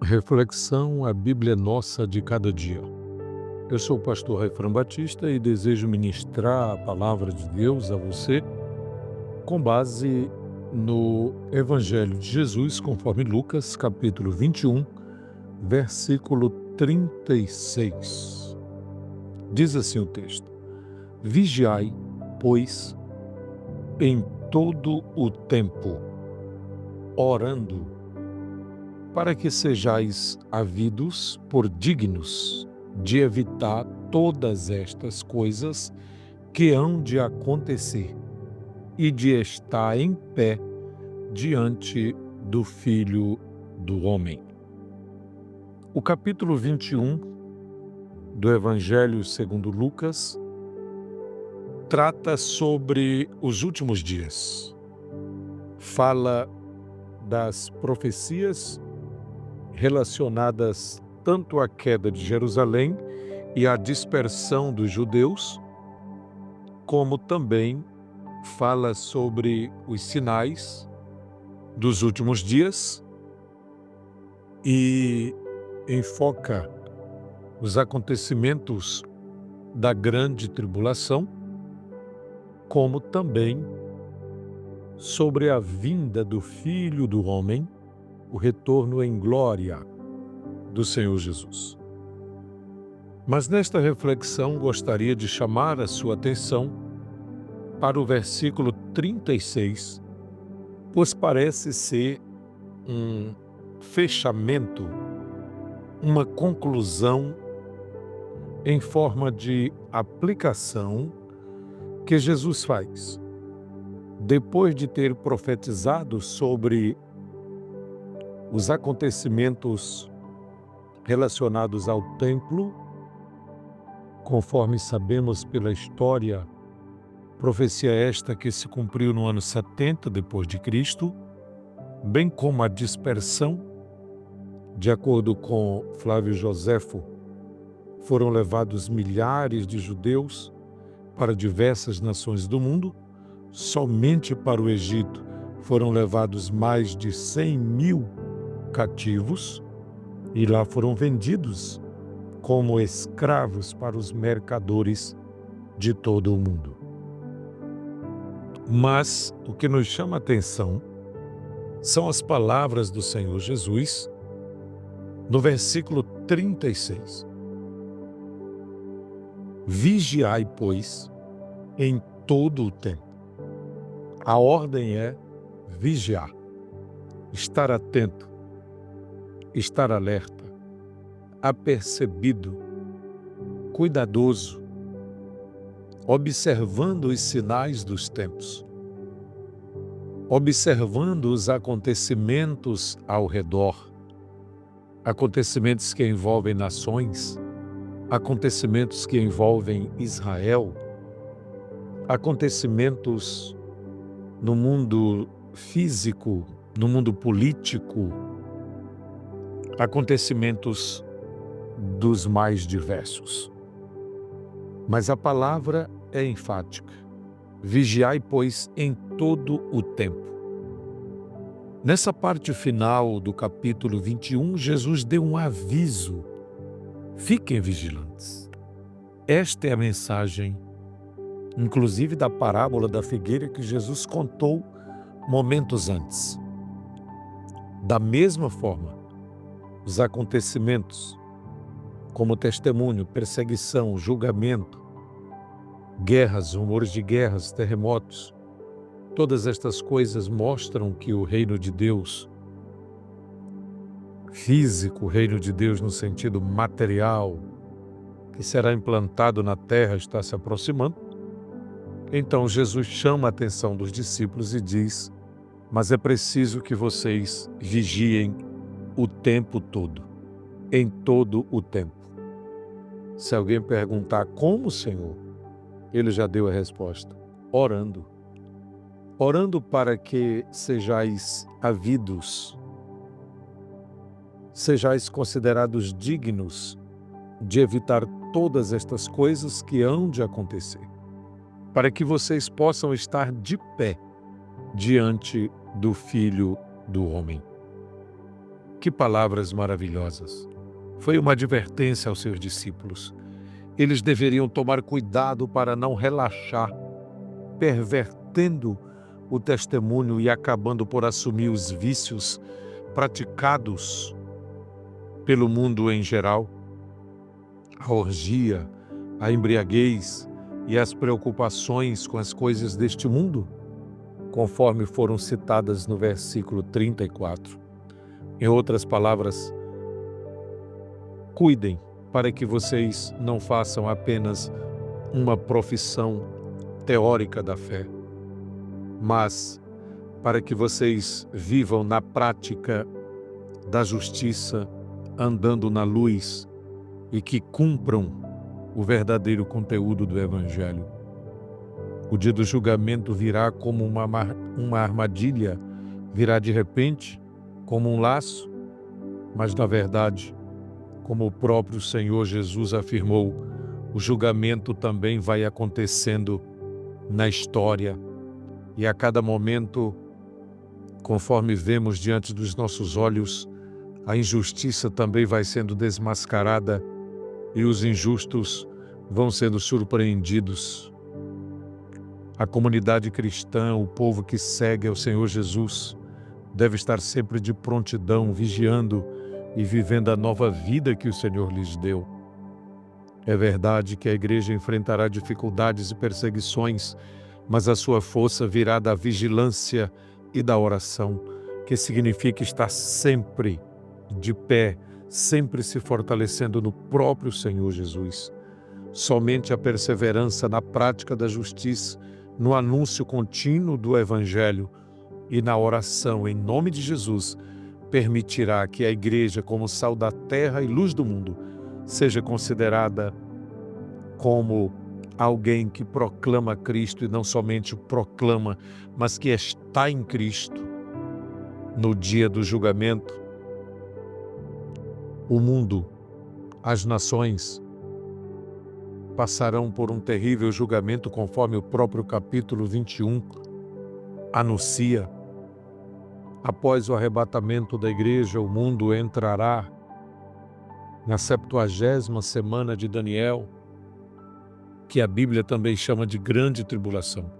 Reflexão: a Bíblia é nossa de cada dia. Eu sou o pastor Raifran Batista e desejo ministrar a palavra de Deus a você com base no Evangelho de Jesus, conforme Lucas, capítulo 21, versículo 36. Diz assim o texto: Vigiai, pois, em todo o tempo, orando, para que sejais havidos por dignos de evitar todas estas coisas que hão de acontecer e de estar em pé diante do Filho do Homem. O capítulo 21 do Evangelho segundo Lucas trata sobre os últimos dias. Fala das profecias relacionadas tanto à queda de Jerusalém e à dispersão dos judeus, como também fala sobre os sinais dos últimos dias e enfoca os acontecimentos da grande tribulação, como também sobre a vinda do Filho do Homem, o retorno em glória do Senhor Jesus. Mas nesta reflexão gostaria de chamar a sua atenção para o versículo 36, pois parece ser um fechamento, uma conclusão em forma de aplicação que Jesus faz. Depois de ter profetizado sobre os acontecimentos relacionados ao templo, conforme sabemos pela história, profecia esta que se cumpriu no ano 70 depois de Cristo, bem como a dispersão, de acordo com Flávio Joséfo, foram levados milhares de judeus para diversas nações do mundo. Somente para o Egito foram levados mais de 100.000 cativos e lá foram vendidos como escravos para os mercadores de todo o mundo. Mas o que nos chama a atenção são as palavras do Senhor Jesus no versículo 36. Vigiai, pois, em todo o tempo. A ordem é vigiar, estar atento, estar alerta, apercebido, cuidadoso, observando os sinais dos tempos, observando os acontecimentos ao redor, acontecimentos que envolvem nações, acontecimentos que envolvem Israel, acontecimentos no mundo físico, no mundo político, acontecimentos dos mais diversos. Mas a palavra é enfática. Vigiai, pois, em todo o tempo. Nessa parte final do capítulo 21, Jesus deu um aviso. Fiquem vigilantes. Esta é a mensagem, inclusive da parábola da figueira que Jesus contou momentos antes. Da mesma forma, os acontecimentos, como testemunho, perseguição, julgamento, guerras, rumores de guerras, terremotos, todas estas coisas mostram que o reino de Deus, físico, o reino de Deus no sentido material, que será implantado na terra, está se aproximando. Então Jesus chama a atenção dos discípulos e diz: mas é preciso que vocês vigiem o tempo todo, em todo o tempo. Se alguém perguntar como, Senhor, ele já deu a resposta: orando. Orando para que sejais havidos, sejais considerados dignos de evitar todas estas coisas que hão de acontecer, para que vocês possam estar de pé diante do Filho do Homem. Que palavras maravilhosas! Foi uma advertência aos seus discípulos. Eles deveriam tomar cuidado para não relaxar, pervertendo o testemunho e acabando por assumir os vícios praticados pelo mundo em geral, a orgia, a embriaguez e as preocupações com as coisas deste mundo, conforme foram citadas no versículo 34. Em outras palavras, cuidem para que vocês não façam apenas uma profissão teórica da fé, mas para que vocês vivam na prática da justiça, andando na luz e que cumpram o verdadeiro conteúdo do Evangelho. O dia do julgamento virá como uma armadilha, virá de repente, como um laço, mas na verdade, como o próprio Senhor Jesus afirmou, o julgamento também vai acontecendo na história e a cada momento, conforme vemos diante dos nossos olhos, a injustiça também vai sendo desmascarada e os injustos vão sendo surpreendidos. A comunidade cristã, o povo que segue ao Senhor Jesus, deve estar sempre de prontidão, vigiando e vivendo a nova vida que o Senhor lhes deu. É verdade que a igreja enfrentará dificuldades e perseguições, mas a sua força virá da vigilância e da oração, que significa estar sempre de pé, sempre se fortalecendo no próprio Senhor Jesus. Somente a perseverança na prática da justiça, no anúncio contínuo do Evangelho e na oração em nome de Jesus, permitirá que a igreja, como sal da terra e luz do mundo, seja considerada como alguém que proclama Cristo e não somente o proclama, mas que está em Cristo. No dia do julgamento, o mundo, as nações, passarão por um terrível julgamento, conforme o próprio capítulo 21 anuncia. Após o arrebatamento da igreja, o mundo entrará na 70ª semana de Daniel, que a Bíblia também chama de grande tribulação.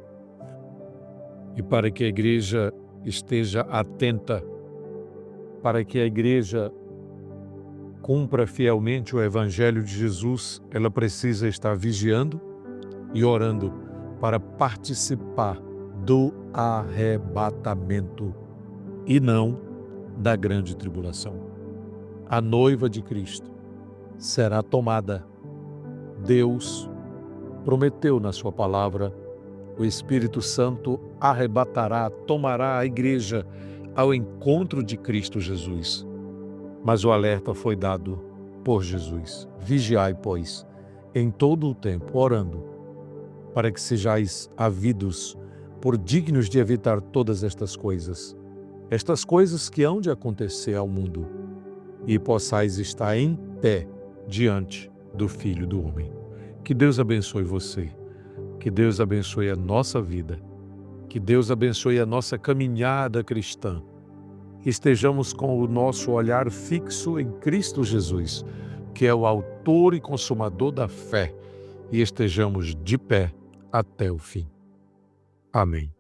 E para que a igreja esteja atenta, para que a igreja cumpra fielmente o Evangelho de Jesus, ela precisa estar vigiando e orando para participar do arrebatamento e não da grande tribulação. A noiva de Cristo será tomada. Deus prometeu na sua palavra, o Espírito Santo arrebatará, tomará a igreja ao encontro de Cristo Jesus. Mas o alerta foi dado por Jesus. Vigiai, pois, em todo o tempo, orando, para que sejais havidos por dignos de evitar todas estas coisas que hão de acontecer ao mundo, e possais estar em pé diante do Filho do Homem. Que Deus abençoe você, que Deus abençoe a nossa vida, que Deus abençoe a nossa caminhada cristã, que estejamos com o nosso olhar fixo em Cristo Jesus, que é o autor e consumador da fé, e estejamos de pé até o fim. Amém.